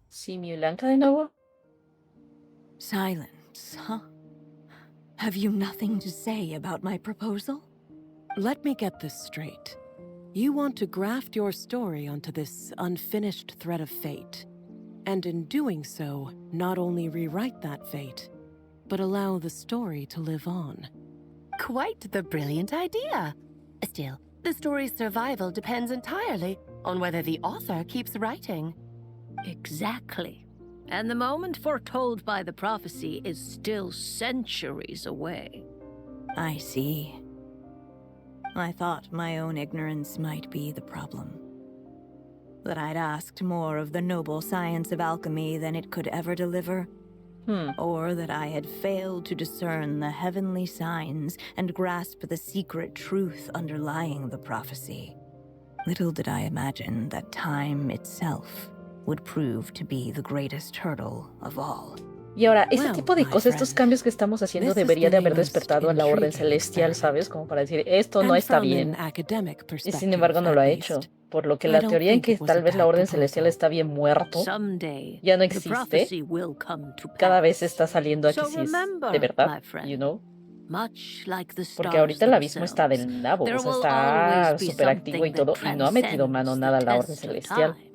Similanka de nuevo. Silence, huh? Have you nothing to say about my proposal? Let me get this straight. You want to graft your story onto this unfinished thread of fate, and in doing so, not only rewrite that fate, but allow the story to live on. Quite the brilliant idea. Still, the story's survival depends entirely on whether the author keeps writing. Exactly. And the moment foretold by the prophecy is still centuries away. I see. I thought my own ignorance might be the problem. That I'd asked more of the noble science of alchemy than it could ever deliver. Or that I had failed to discern the heavenly signs and grasp the secret truth underlying the prophecy. Little did I imagine that time itself would prove to be the greatest hurdle of all. Y ahora, este Well, tipo de my cosas, estos friend, cambios que estamos haciendo this is debería de the haber most despertado a la Orden intriguing Celestial, ¿sabes? experiment. Como para decir, esto no And está from bien. an academic Y perspective, sin embargo no lo at ha hecho. least, Por lo que I la don't teoría en think que it was a tal vez la bad Orden Celestial proposal. está bien muerto, Someday, ya no the existe, prophecy will come to cada vez pass. está saliendo a que So sí es remember, de verdad, my friend, you know? much like the Porque stars ahorita el abismo está themselves, del nabo, there o sea, will always está be súper activo y something that todo, y no ha metido mano transcends the nada a la Orden test of Celestial. time.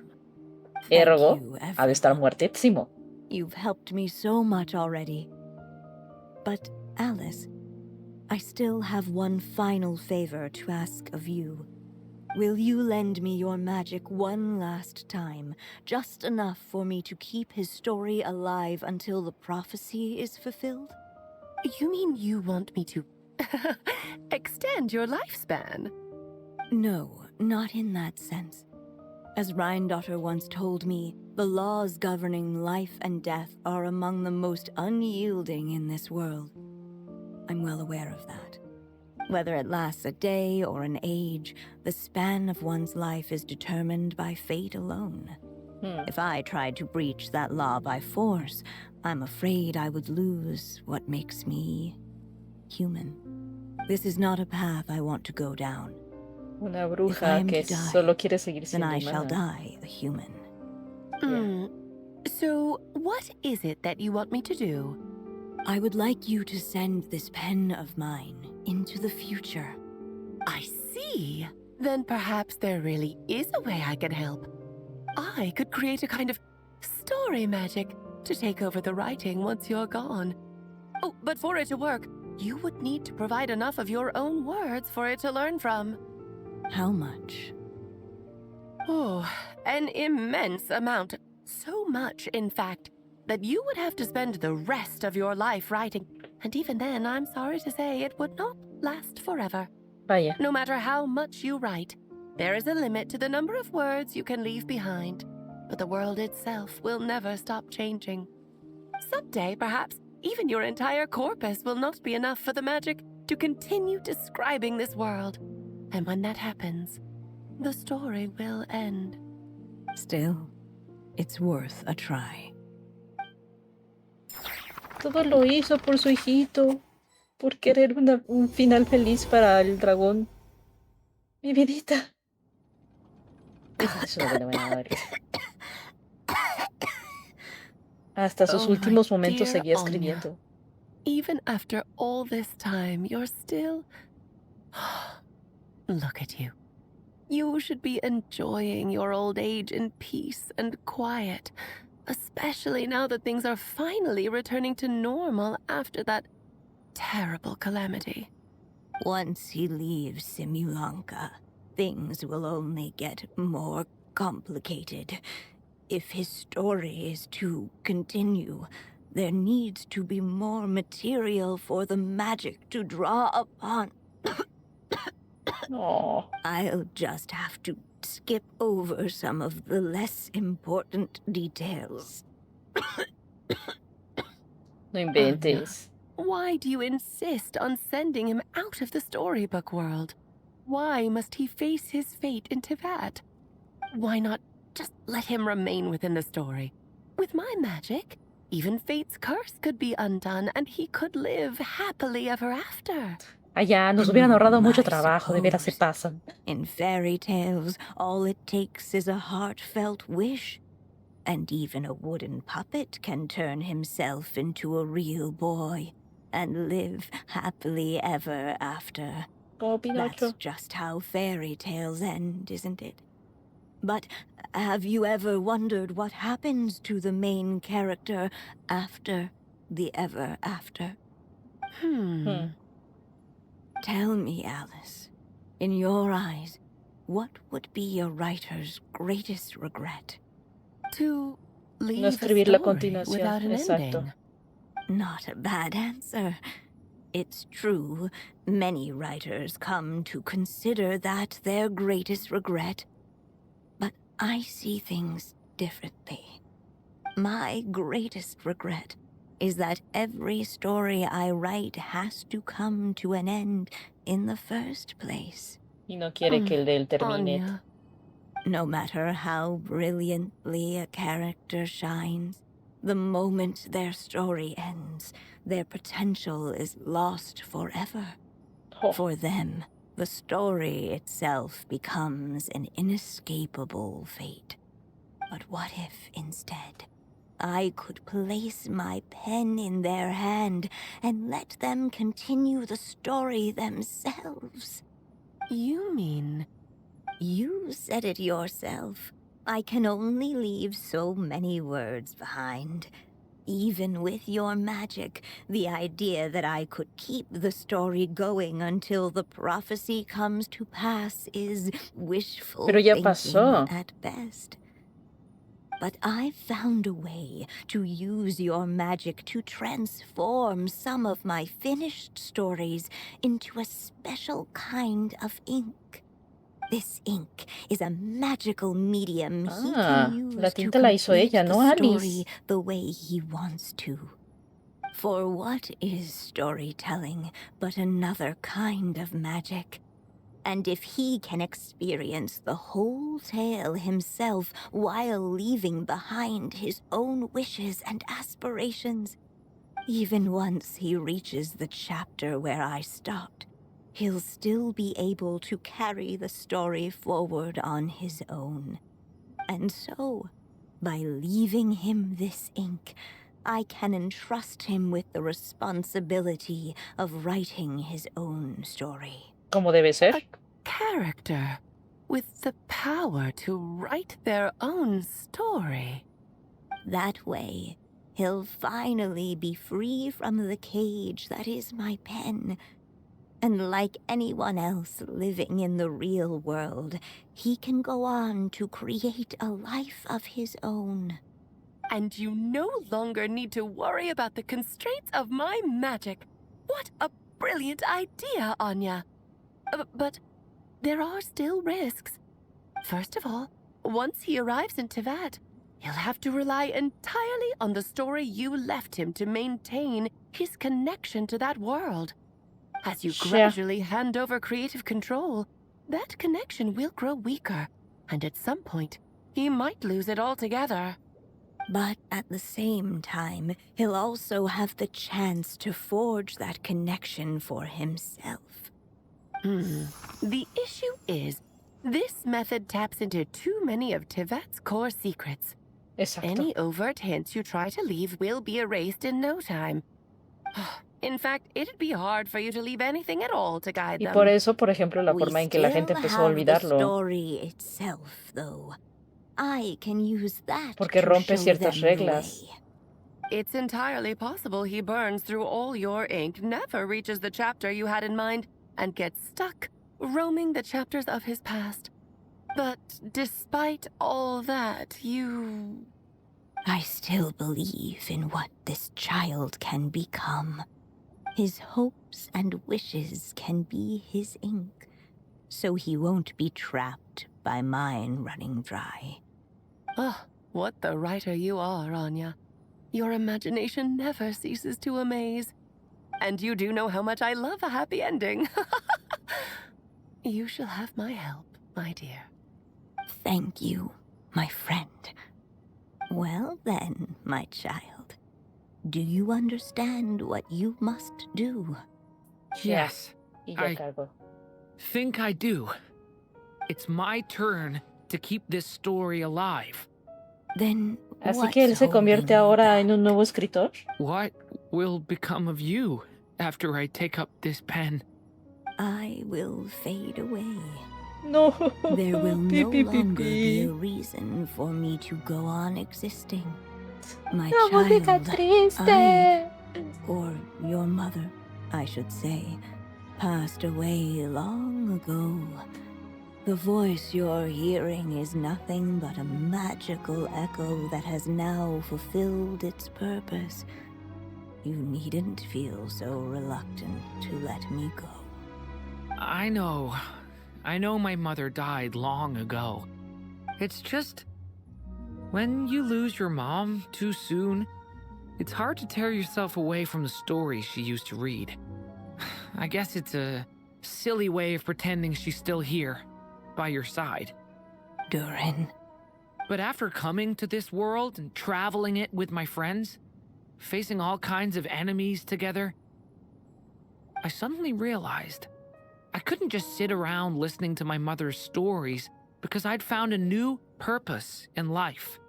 Ergo, you, ha de estar everyone. muertísimo. You've helped me so much already. But, Alice, I still have one final favor to ask of you. Will you lend me your magic one last time, just enough for me to keep his story alive until the prophecy is fulfilled? You mean you want me to extend your lifespan? No, not in that sense. As Rheindotter once told me, the laws governing life and death are among the most unyielding in this world. I'm well aware of that. Whether it lasts a day or an age, the span of one's life is determined by fate alone. If I tried to breach that law by force, I'm afraid I would lose what makes me human. This is not a path I want to go down. Una If I bruja am que to die, solo quiere seguir then siendo I shall humana. die a human. So, what is it that you want me to do? I would like you to send this pen of mine into the future. I see. Then perhaps there really is a way I can help. I could create a kind of story magic to take over the writing once you're gone. Oh, but for it to work, you would need to provide enough of your own words for it to learn from. How much? Oh, an immense amount. So much, in fact, that you would have to spend the rest of your life writing. And even then, I'm sorry to say, it would not last forever. Vaya. No matter how much you write, there is a limit to the number of words you can leave behind. But the world itself will never stop changing. Someday, perhaps, even your entire corpus will not be enough for the magic to continue describing this world. And when that happens, the story will end. Still, it's worth a try. Todo lo hizo por su hijito, por querer un final feliz para el dragón. Mi vidita. Es una buena madre. Hasta sus Oh, my últimos momentos dear seguía Anya. escribiendo. Even after all this time, you're still... Look at you. You should be enjoying your old age in peace and quiet, especially now that things are finally returning to normal after that terrible calamity. Once he leaves Simulanka, things will only get more complicated. If his story is to continue, there needs to be more material for the magic to draw upon. Oh, I'll just have to skip over some of the less important details. no inventes. Why do you insist on sending him out of the storybook world? Why must he face his fate into that? Why not just let him remain within the story? With my magic, even fate's curse could be undone and he could live happily ever after. Allá nos hubieran ahorrado mucho I trabajo, de veras se suppose. pasan. In fairy tales, all it takes is a heartfelt wish. And even a wooden puppet can turn himself into a real boy and live happily ever after. Como That's Pinocho. just how fairy tales end, isn't it? But have you ever wondered what happens to the main character after the ever after? Hmm. Tell me, Alice, in your eyes, what would be a writer's greatest regret? To No leave a escribir la story continuación. without an Exacto. ending. Not a bad answer. It's true, many writers come to consider that their greatest regret. But I see things differently. My greatest regret is that every story I write has to come to an end in the first place. Y no quiere que el de él termine. Anya. No matter how brilliantly a character shines, the moment their story ends, their potential is lost forever. Oh, For them, the story itself becomes an inescapable fate. But what if, instead, I could place my pen in their hand and let them continue the story themselves? You mean You said it yourself. I can only leave so many words behind. Even with your magic, the idea that I could keep the story going until the prophecy comes to pass is wishful Pero ya thinking pasó. at best. But I've found a way to use your magic to transform some of my finished stories into a special kind of ink. This ink is a magical medium he Ah, can use la to tinta la hizo complete ella, no the Alice. story the way he wants to. For what is storytelling but another kind of magic? And if he can experience the whole tale himself while leaving behind his own wishes and aspirations, even once he reaches the chapter where I stopped, he'll still be able to carry the story forward on his own. And so, by leaving him this ink, I can entrust him with the responsibility of writing his own story. Como debe ser. character with the power to write their own story? That way, he'll finally be free from the cage that is my pen. And like anyone else living in the real world, he can go on to create a life of his own. And you no longer need to worry about the constraints of my magic. What a brilliant idea, Anya. But there are still risks. First of all, once he arrives in Tivat, he'll have to rely entirely on the story you left him to maintain his connection to that world. As you gradually hand over creative control, that connection will grow weaker, and at some point, he might lose it altogether. But at the same time, he'll also have the chance to forge that connection for himself. The issue is, this method taps into too many of Tivat's core secrets. Exacto. Any overt hints you try to leave will be erased in no time. In fact, it'd be hard for you to leave anything at all to guide Y them. por eso, por ejemplo, la We forma en que la gente still empezó a have the olvidarlo. story itself, though. I can use that Porque to rompe show ciertas them the reglas. way. It's entirely possible he burns through all your ink, never reaches the chapter you had in mind, and gets stuck, roaming the chapters of his past. But despite all that, you... I still believe in what this child can become. His hopes and wishes can be his ink, so he won't be trapped by mine running dry. Oh, what the writer you are, Anya. Your imagination never ceases to amaze. And you do know how much I love a happy ending. You shall have my help, my dear. Thank you, my friend. Well then, my child, do you understand what you must do? Yes, Y ya I cargo. think I do. It's my turn to keep this story alive. Then Así que él se convierte ahora en un nuevo escritor. What will become of you after I take up this pen? I will fade away. No. There will Pi, no pi, pi, longer be pi. a reason for me to go on existing. My La música child, triste. or your mother, I should say, passed away long ago. The voice you're hearing is nothing but a magical echo that has now fulfilled its purpose. You needn't feel so reluctant to let me go. I know my mother died long ago. It's just, when you lose your mom too soon, it's hard to tear yourself away from the stories she used to read. I guess it's a silly way of pretending she's still here, by your side. Durin. But after coming to this world and traveling it with my friends, facing all kinds of enemies together, I suddenly realized I couldn't just sit around listening to my mother's stories because I'd found a new purpose in life.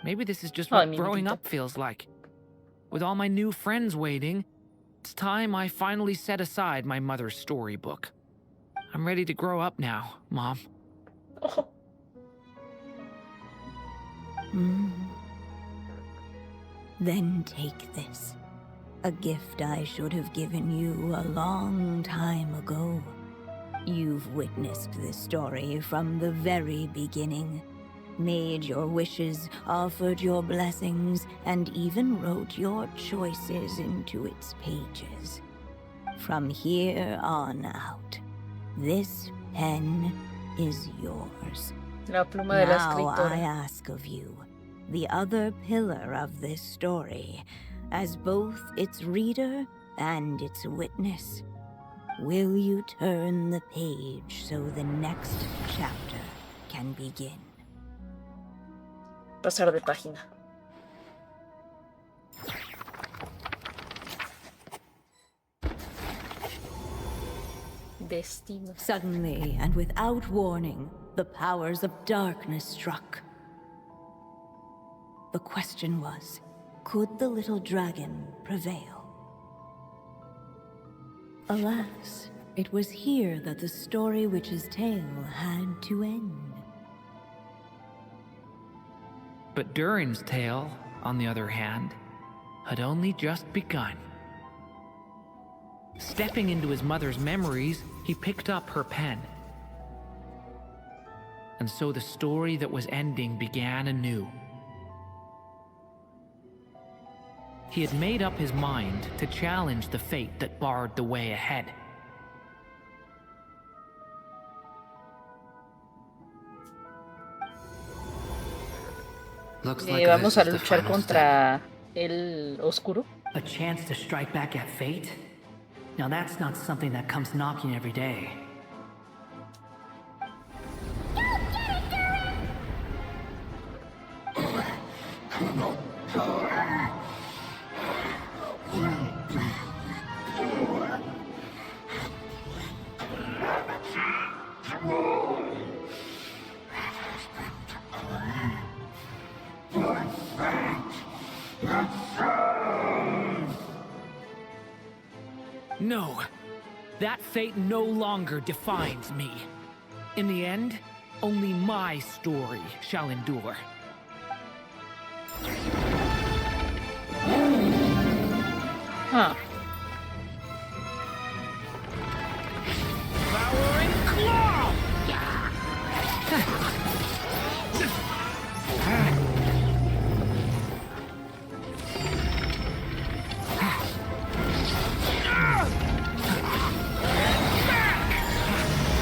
Maybe this is just what growing up feels like. With all my new friends waiting, it's time I finally set aside my mother's storybook. I'm ready to grow up now, Mom. Oh. Then take this. A gift I should have given you a long time ago. You've witnessed this story from the very beginning. Made your wishes, offered your blessings, and even wrote your choices into its pages. From here on out, this pen is yours. La pluma de la Now escritora. I ask of you, the other pillar of this story, as both its reader and its witness, will you turn the page so the next chapter can begin? Pasar de página. Destino. Suddenly, and without warning, the powers of darkness struck. The question was, could the little dragon prevail? Alas, it was here that the story witch's tale had to end. But Durin's tale, on the other hand, had only just begun. Stepping into his mother's memories, he picked up her pen. And so the story that was ending began anew. He had made up his mind to challenge the fate that barred the way ahead. Vamos a luchar contra el oscuro. A chance to strike back at fate? Now that's not something that comes knocking every day. No, that fate no longer defines me. In the end, only my story shall endure. Huh. Devouring claw!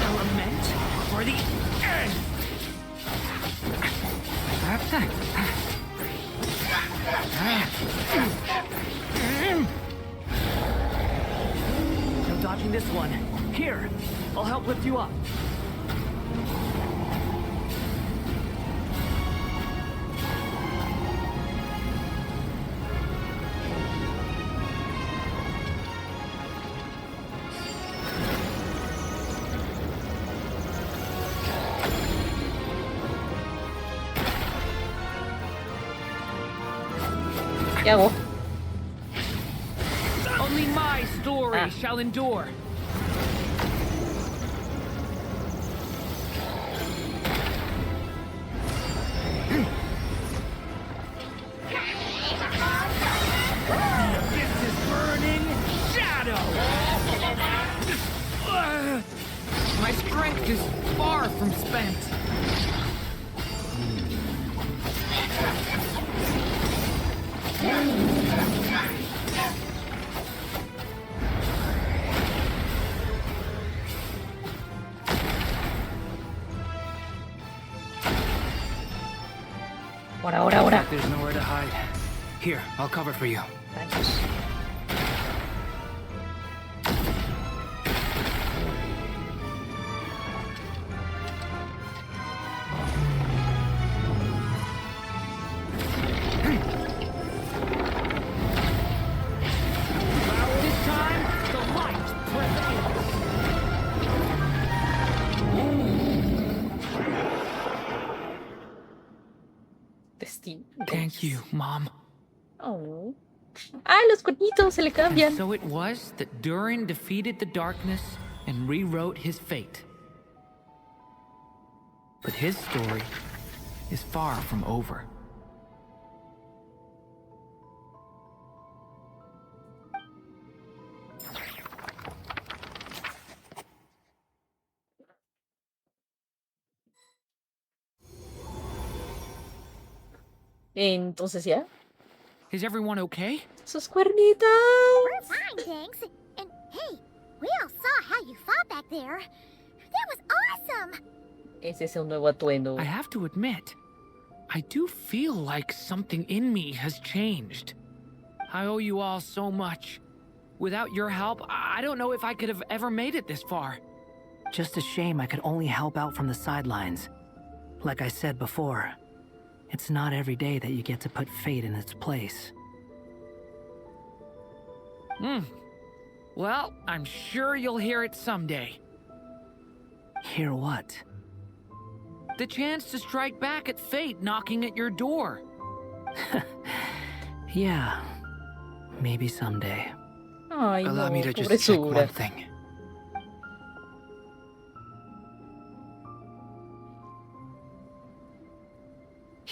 Element for the end! No dodging this one. Here, I'll help lift you up. ¿Qué hago? Only my story Ah. shall endure. The abyss is burning shadow. My strength is far from spent. Ahora. There's nowhere to hide. Here, I'll cover for you. Rayos. This time, the light prevails. Destino. Thank you, Mom. Oh. Ah, los cuernitos se le And cambian. so it was that Durin defeated the darkness and rewrote his fate. But his story is far from over. Entonces ya. Is everyone okay? Sus cuernitos. We're fine, thanks. And hey, we all saw how you fought back there. That was awesome! Ese es un nuevo atuendo. I have to admit, I do feel like something in me has changed. I owe you all so much. Without your help, I don't know if I could have ever made it this far. Just a shame I could only help out from the sidelines. Like I said before, it's not every day that you get to put fate in its place. Well, I'm sure you'll hear it someday. Hear what? The chance to strike back at fate knocking at your door. Yeah, maybe someday. Ay, Allow no, me to just check one pobresura. thing.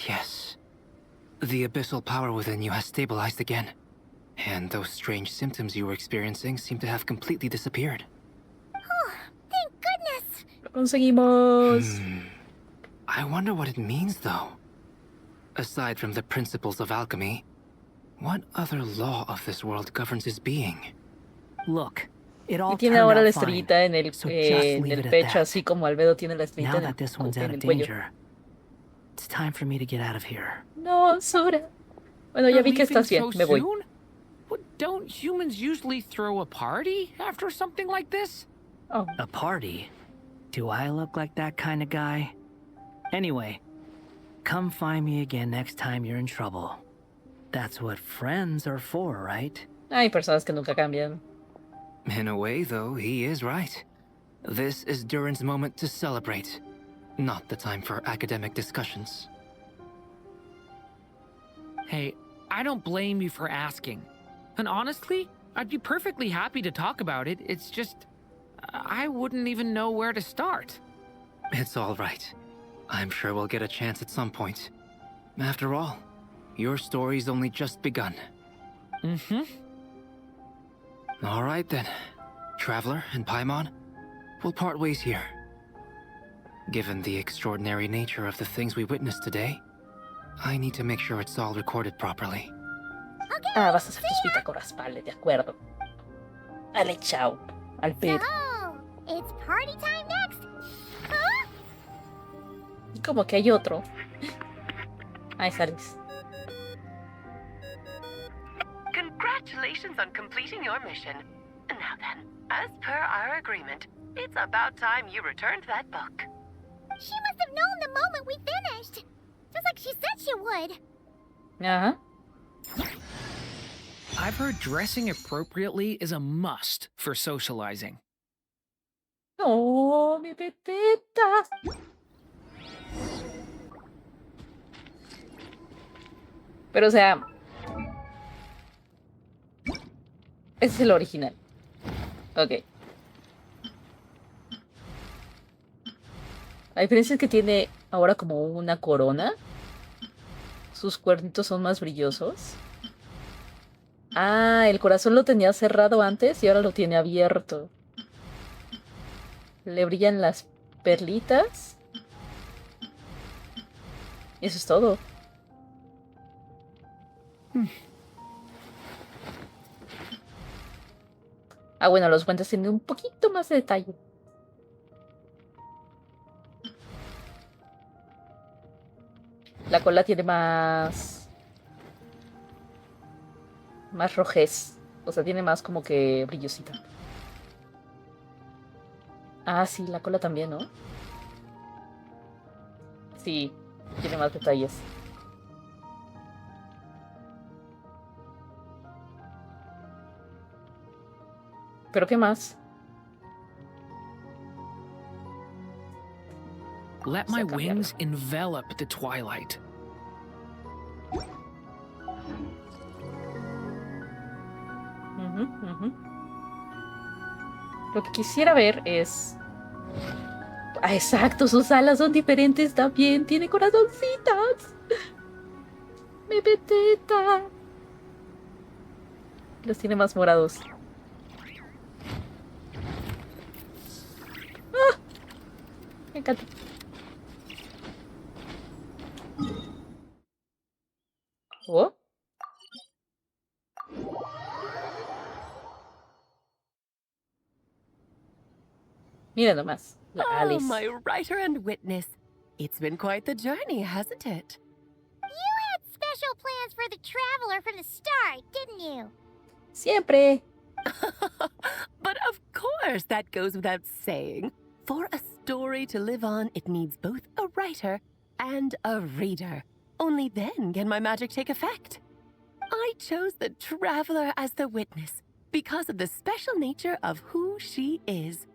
Yes. The abyssal power within you has stabilized again. And those strange symptoms you were experiencing seem to have completely disappeared. Oh, thank goodness! Lo conseguimos. I wonder what it means, though. Aside from the principles of alchemy, what other law of this world governs his being? Look, it all Y tiene turned ahora la out fine. estrellita en el, So just en leave el it at pecho, that. así como Albedo tiene la estrellita Now en that this one's out en of el cuello. danger, it's time for me to get out of here. No, Sora. Bueno, ya You're vi que leaving estás bien. so Me voy. soon? What, don't humans usually throw a party after something like this? Oh, A party? Do I look like that kind of guy? Anyway, come find me again next time you're in trouble. That's what friends are for, right? hay personas que nunca cambian. In a way, though, he is right. This is Durin's moment to celebrate, not the time for academic discussions. Hey, I don't blame you for asking. And honestly, I'd be perfectly happy to talk about it. It's just, I wouldn't even know where to start. It's all right. I'm sure we'll get a chance at some point. After all, your story's only just begun. Mm-hmm. All right then, Traveler and Paimon, we'll part ways here. Given the extraordinary nature of the things we witnessed today, I need to make sure it's all recorded properly. Ah, vas a hacer tus bitácoras, vale, de acuerdo. Dale, chao. Al pedo. So, it's party time next! Huh? Como que hay otro. Ahí sales. Congratulations on completing your mission. Now then, as per our agreement, it's about time you returned that book. She must have known the moment we finished! Just like she said she would! Ajá. I've heard dressing appropriately is a must for socializing. No, mi pepeta. Pero, o sea, Ese es el original. Ok. La diferencia es que tiene ahora como una corona. Sus cuernitos son más brillosos. Ah, el corazón lo tenía cerrado antes y ahora lo tiene abierto. Le brillan las perlitas. Y eso es todo. Ah, bueno, los guantes tienen un poquito más de detalle. La cola tiene más rojez. O sea, tiene más como que brillosita. Ah, sí, la cola también, ¿no? Sí, tiene más detalles. ¿Pero qué más? Let my wings envelop the twilight. Lo que quisiera ver es... Ah, exacto, sus alas son diferentes también. Tiene corazoncitas. Mi peteta. Los tiene más morados. ¡Ah! Me encanta. ¿Oh? Mira nomás. La Alice. my writer and witness. It's been quite the journey, hasn't it? You had special plans for the traveler from the start, didn't you? Siempre. But of course, that goes without saying. For a story to live on, it needs both a writer and a reader. Only then can my magic take effect. I chose the traveler as the witness because of the special nature of who she is.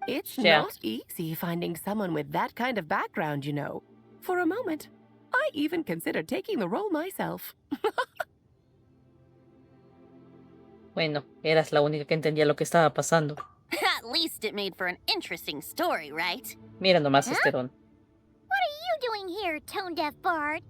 It's not easy finding someone with that kind of background, you know. For a moment, I even considered taking the role myself. Bueno, eras la única que entendía lo que estaba pasando. At least it made for an interesting story, right? Mira nomás este don. What are you doing here, tone-deaf bard?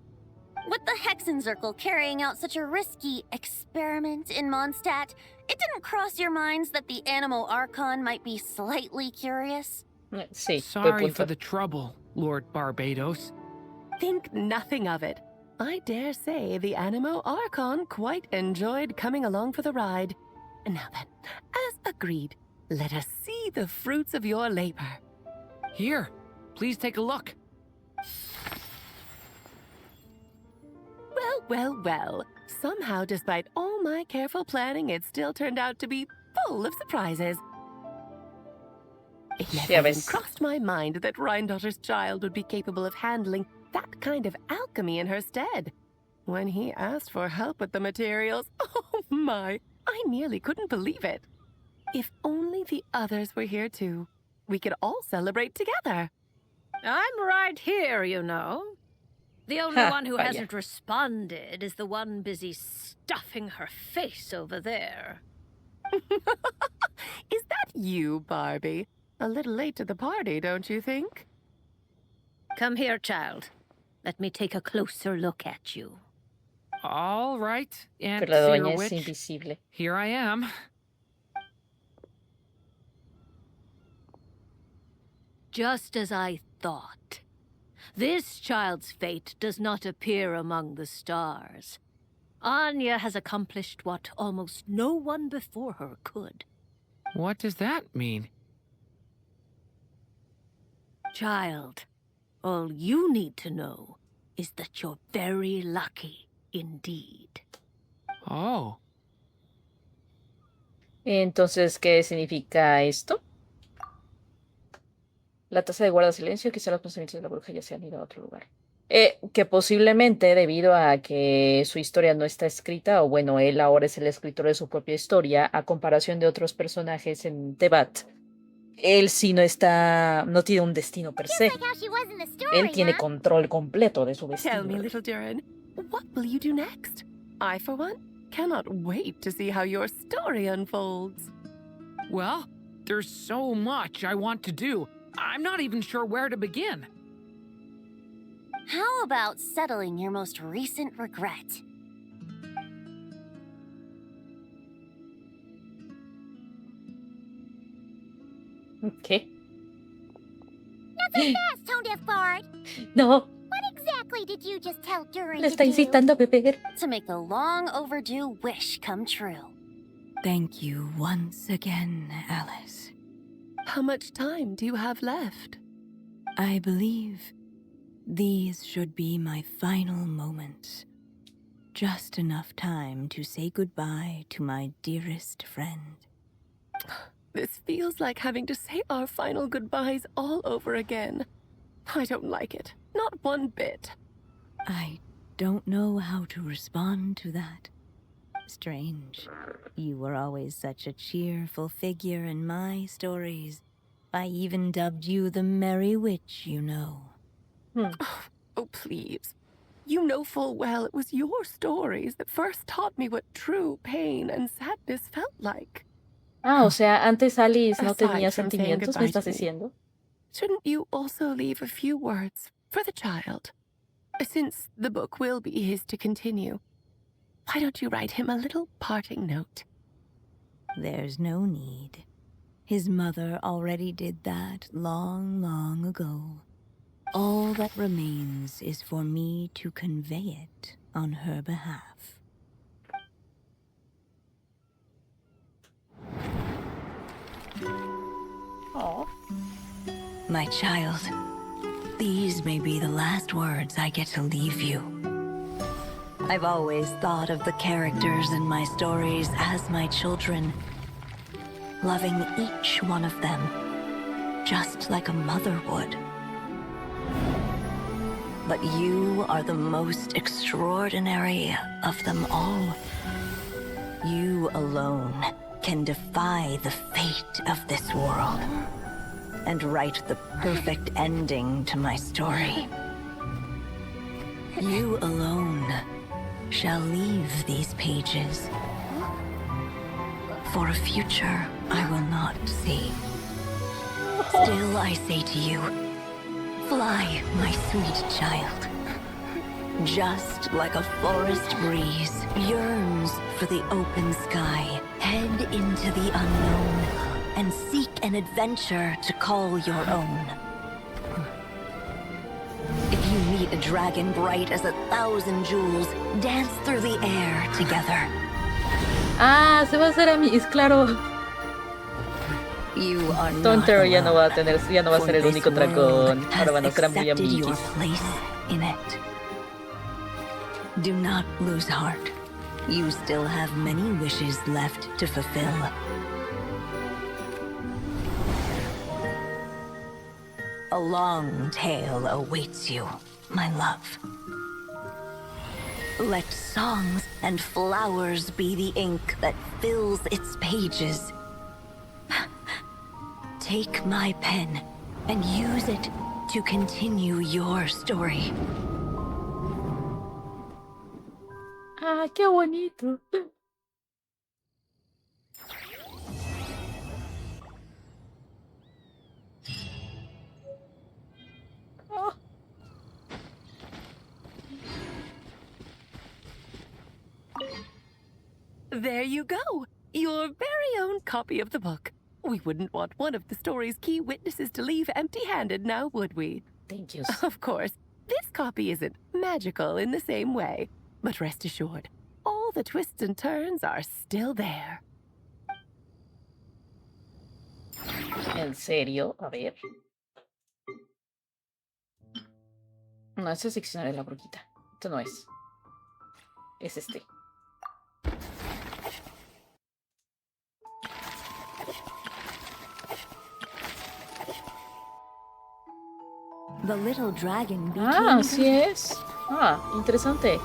With the Hexen Circle carrying out such a risky experiment in Mondstadt, it didn't cross your minds that the Animo Archon might be slightly curious? Sí, Sorry for the trouble, Lord Barbados. Think nothing of it. I dare say the Animo Archon quite enjoyed coming along for the ride. Now then, as agreed, let us see the fruits of your labor. Here, please take a look. Well. Somehow, despite all my careful planning, it still turned out to be full of surprises. It never even crossed my mind that Rhindotter's child would be capable of handling that kind of alchemy in her stead. When he asked for help with the materials, oh my, I nearly couldn't believe it. If only the others were here too, we could all celebrate together. I'm right here, you know. The only one who hasn't responded is the one busy stuffing her face over there. Is that you, Barbie? A little late to the party, don't you think? Come here, child. Let me take a closer look at you. All right, Aunt Pero la doña es Witch. invisible. Here I am. Just as I thought. This child's fate does not appear among the stars. Anya has accomplished what almost no one before her could. What does that mean? Child, all you need to know is that you're very lucky indeed. Oh. Entonces, ¿qué significa esto? La taza de guarda silencio, quizá los pensamientos de la bruja ya se han ido a otro lugar. Que posiblemente, debido a que su historia no está escrita, o bueno, él ahora es el escritor de su propia historia, a comparación de otros personajes en Tebat, él sí no tiene un destino per se. Él tiene control completo de su Tell me, destino. little Durin, what will you do next? I, for one, cannot wait to see how your story unfolds. Well, there's so much I want to do. I'm not even sure where to begin. How about settling your most recent regret? ¿Qué? Not so fast, tone-deaf bard. No, What exactly did you just tell Durin le to está do incitando a beber. to make a long overdue wish come true? Thank you once again, Alice. How much time do you have left? I believe these should be my final moments. Just enough time to say goodbye to my dearest friend. This feels like having to say our final goodbyes all over again. I don't like it. Not one bit. I don't know how to respond to that. Strange. You were always such a cheerful figure in my stories. I even dubbed you the Merry Witch, you know. Oh, please. You know full well it was your stories that first taught me what true pain and sadness felt like. Ah, o sea, antes Alice no Aside tenía from saying sentimientos, ¿me goodbye to estás me. diciendo? Shouldn't you also leave a few words for the child? Since the book will be his to continue, why don't you write him a little parting note? There's no need. His mother already did that long, long ago. All that remains is for me to convey it on her behalf. Oh. My child, these may be the last words I get to leave you. I've always thought of the characters in my stories as my children, loving each one of them, just like a mother would. But you are the most extraordinary of them all. You alone can defy the fate of this world and write the perfect ending to my story. You alone shall leave these pages for a future I will not see. Still, I say to you, fly, my sweet child. Just like a forest breeze yearns for the open sky, head into the unknown and seek an adventure to call your own. If you meet a dragon bright as 1,000 jewels, dance through the air together. Ah, se va a hacer amigos, claro. You are not Tonter ya no va a alone, tener, ya no va a for ser el this único world dragón. has Ahora van a ser muy accepted your amiguis. place in it. Do not lose heart. You still have many wishes left to fulfill. A long tale awaits you, my love. Let songs and flowers be the ink that fills its pages. Take my pen and use it to continue your story. Ah, qué bonito. Oh. There you go! Your very own copy of the book. We wouldn't want one of the story's key witnesses to leave empty-handed now, would we? Thank you. Of course, this copy isn't magical in the same way, but rest assured, all the twists and turns are still there. ¿En serio? A ver. No, ese es diccionario de la brujita. Esto no es. Es este. The little dragon Ah, became sí es. Ah, interesante.